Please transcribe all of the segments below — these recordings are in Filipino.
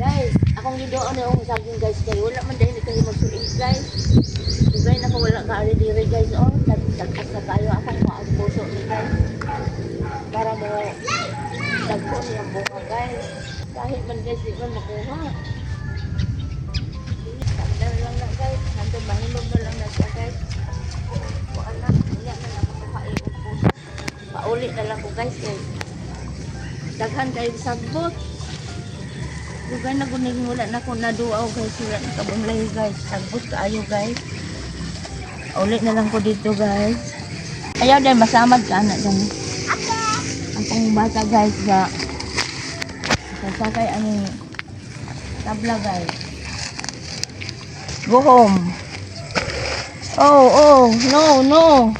Guys, akong gidoon na yung saging guys kay wala man dahil kayo magsuing guys. Dugay na ko wala ka ari diri guys oh. Tagkas na tayo akong maag puso ni guys. Para mo dagko niya bunga guys. Kahit man guys di man makuha. Tagdar lang na guys. Nandun mahimog na lang na siya guys. Kuan na, niya na lang makuhain ang puso. Pauli na lang ko guys guys. Daghan kayo sagbot. Dugay na guning wala na ko naduaw guys. Wala na kabunglay guys. Sagbot kaayo guys. Ulit na lang ko dito guys. Ayaw dahil masamad ka na dyan. Ang pangbata guys sa sasakay ang tabla guys. Go home. Oh, no.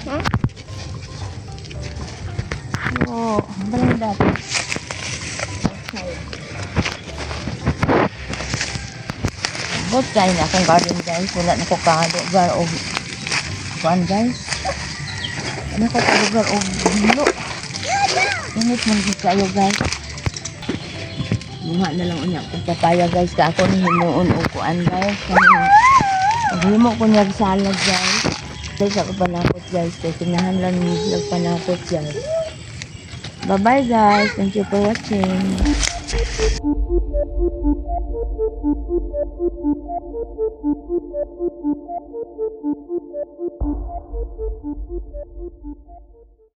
No, bring that. Okay. Bot kayo na akong garden guys. Wala na ko kalugar o kuan guys. Ano ko kalugar o bulo. Init mo nito kayo guys. Bunga na lang unya kung papaya guys. Ka ako ni himuon o kuan guys. Himo ko niya salad guys. Guys ako panakot guys. Kasi tinahan lang niya panakot guys. Bye bye guys. Thank you for watching.